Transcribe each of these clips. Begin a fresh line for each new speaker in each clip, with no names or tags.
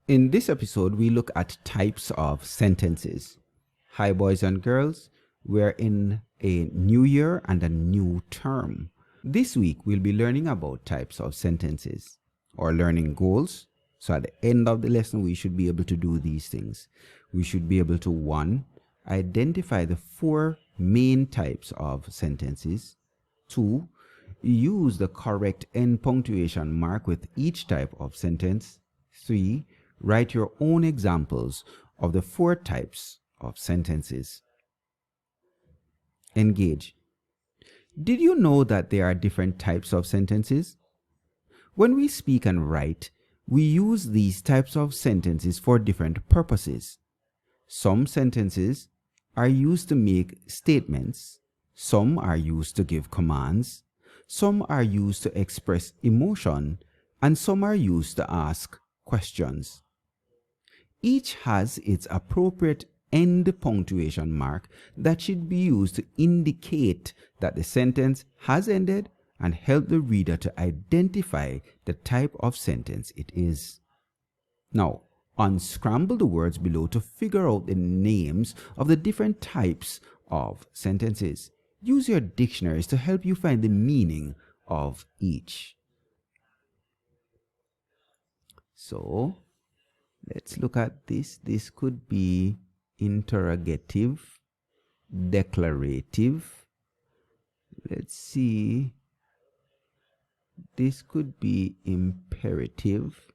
In this episode, we look at types of sentences. Hi, boys and girls. We're in a new year and a new term. This week, we'll be learning about types of sentences or learning goals. So at the end of the lesson, we should be able to do these things. We should be able to, 1, identify the 4 main types of sentences. 2, use the correct end punctuation mark with each type of sentence. 3, write your own examples of the 4 types of sentences. Engage. Did you know that there are different types of sentences? When we speak and write, we use these types of sentences for different purposes. Some sentences are used to make statements, some are used to give commands, some are used to express emotion, and some are used to ask questions. Each has its appropriate end punctuation mark that should be used to indicate that the sentence has ended and help the reader to identify the type of sentence it is. Now, unscramble the words below to figure out the names of the different types of sentences. Use your dictionaries to help you find the meaning of each. So, let's look at this. This could be interrogative, declarative. Let's see. This could be imperative,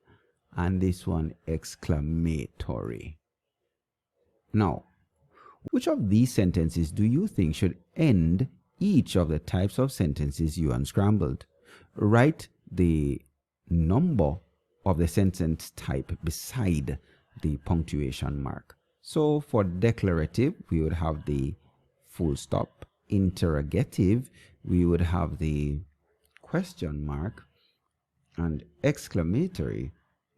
and this one exclamatory. Now, which of these sentences do you think should end each of the types of sentences you unscrambled? Write the number of the sentence type beside the punctuation mark. So for declarative, we would have the full stop. Interrogative, we would have the question mark. And exclamatory,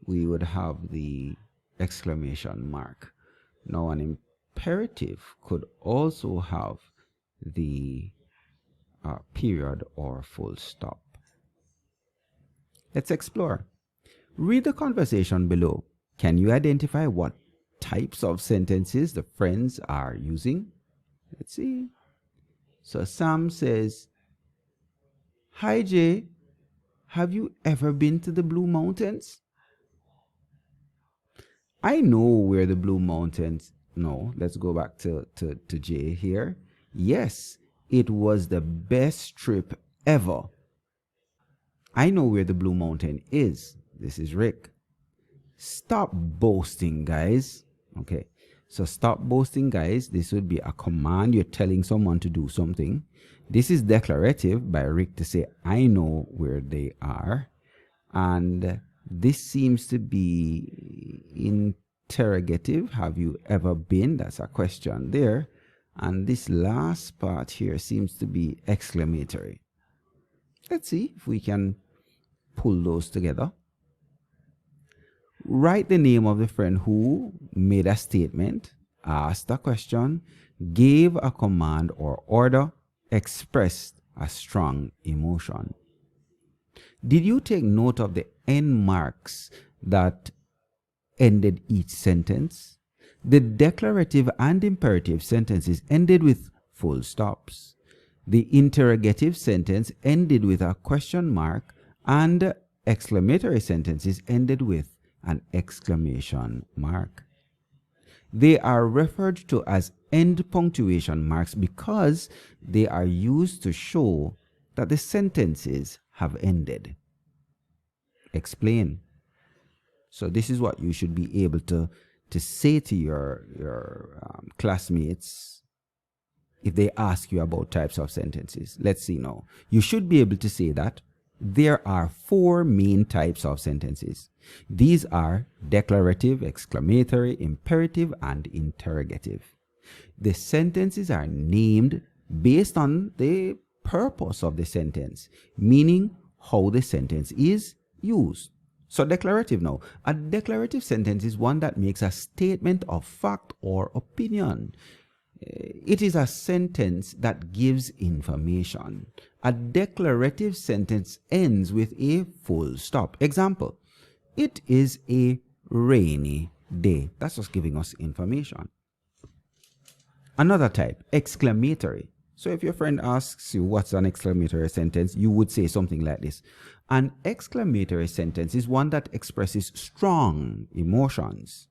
we would have the exclamation mark. Now an imperative could also have the period or full stop. Let's explore. Read the conversation below. Can you identify what types of sentences the friends are using? Let's see. So Sam says, "Hi Jay, have you ever been to the Blue Mountains?" I know where the Blue Mountains. No, let's go back to Jay here. Yes, it was the best trip ever. I know where the Blue Mountain is. This is Rick. Stop boasting, guys. Okay, so stop boasting, guys. This would be a command. You're telling someone to do something. This is declarative by Rick to say, I know where they are. And this seems to be interrogative. Have you ever been? That's a question there. And this last part here seems to be exclamatory. Let's see if we can pull those together. Write the name of the friend who made a statement, asked a question, gave a command or order, expressed a strong emotion. Did you take note of the end marks that ended each sentence? The declarative and imperative sentences ended with full stops. The interrogative sentence ended with a question mark, and exclamatory sentences ended with an exclamation mark. They are referred to as end punctuation marks because they are used to show that the sentences have ended. Explain. So this is what you should be able to say to your classmates if they ask you about types of sentences. Let's see now. You should be able to say that there are 4 main types of sentences. These are declarative, exclamatory, imperative, and interrogative. The sentences are named based on the purpose of the sentence, meaning how the sentence is used. So declarative now. A declarative sentence is one that makes a statement of fact or opinion. It is a sentence that gives information. A declarative sentence ends with a full stop. Example, it is a rainy day. That's just giving us information. Another type, exclamatory. So if your friend asks you what's an exclamatory sentence, you would say something like this. An exclamatory sentence is one that expresses strong emotions.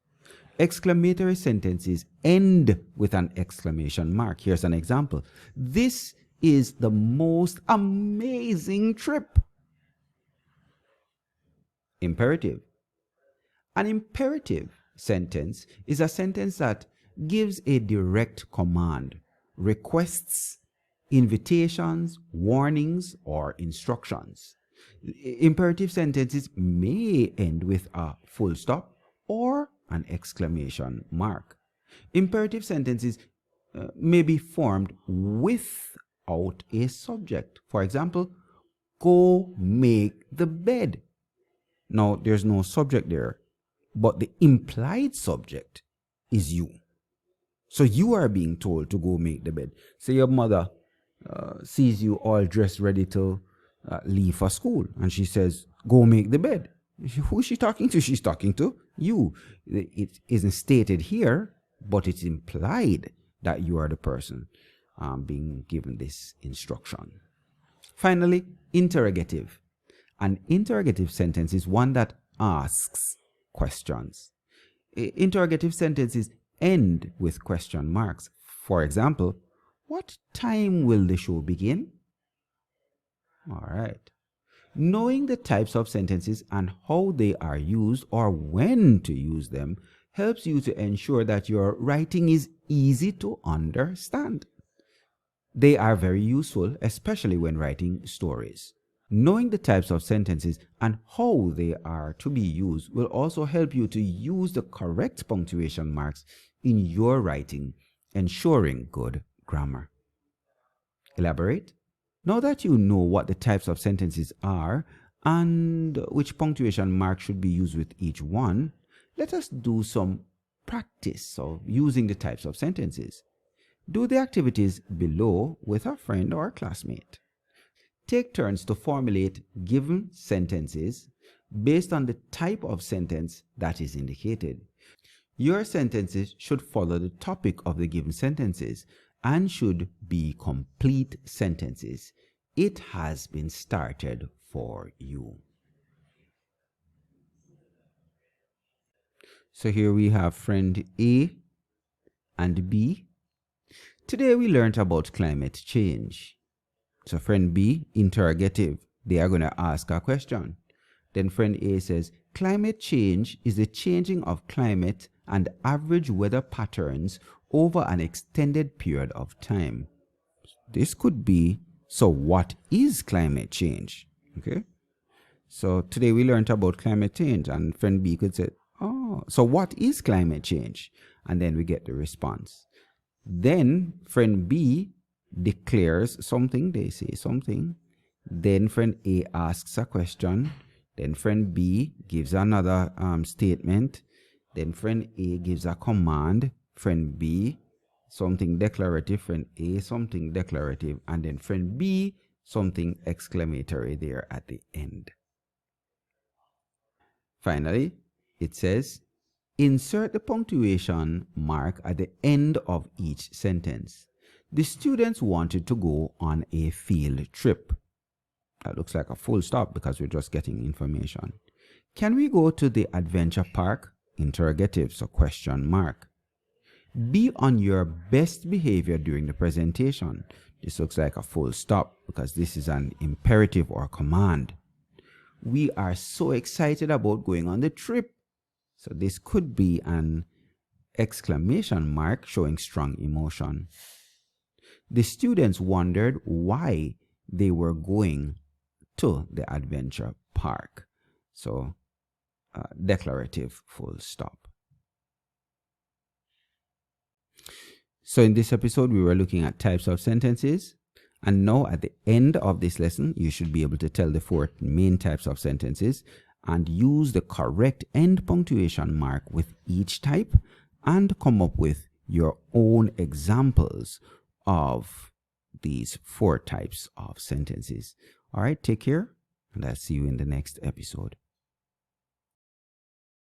Exclamatory sentences end with an exclamation mark. Here's an example. This is the most amazing trip. Imperative. An imperative sentence is a sentence that gives a direct command, requests, invitations, warnings, or instructions. Imperative sentences may end with a full stop or an exclamation mark. Imperative sentences may be formed without a subject. For example, go make the bed. Now, there's no subject there, but the implied subject is you. So you are being told to go make the bed. Say your mother sees you all dressed, ready to leave for school, and she says, go make the bed. Who is she talking to? She's talking to you. It isn't stated here, but it's implied that you are the person being given this instruction. Finally, interrogative. An interrogative sentence is one that asks questions. Interrogative sentences end with question marks. For example, what time will the show begin? All right. Knowing the types of sentences and how they are used or when to use them helps you to ensure that your writing is easy to understand. They are very useful, especially when writing stories. Knowing the types of sentences and how they are to be used will also help you to use the correct punctuation marks in your writing, ensuring good grammar. Elaborate. Now that you know what the types of sentences are and which punctuation mark should be used with each one, let us do some practice of using the types of sentences. Do the activities below with a friend or classmate. Take turns to formulate given sentences based on the type of sentence that is indicated. Your sentences should follow the topic of the given sentences and should be complete sentences. It has been started for you. So here we have friend A and B. Today we learned about climate change. So friend B, interrogative. They are going to ask a question. Then friend A says, climate change is the changing of climate and average weather patterns over an extended period of time. This could be, so what is climate change? Okay. So today we learned about climate change, and friend B could say, oh, so what is climate change? And then we get the response. Then friend B declares something, they say something. Then friend A asks a question. Then friend B gives another statement. Then friend A gives a command. Friend B, something declarative. Friend A, something declarative. And then friend B, something exclamatory there at the end. Finally, it says, insert the punctuation mark at the end of each sentence. The students wanted to go on a field trip. That looks like a full stop because we're just getting information. Can we go to the adventure park? Interrogative, so question mark. Be on your best behavior during the presentation. This looks like a full stop because this is an imperative or command. We are so excited about going on the trip. So this could be an exclamation mark showing strong emotion. The students wondered why they were going to the adventure park. So declarative, full stop. So in this episode, we were looking at types of sentences. And now at the end of this lesson, you should be able to tell the 4 main types of sentences and use the correct end punctuation mark with each type and come up with your own examples of these 4 types of sentences. All right, take care, and I'll see you in the next episode.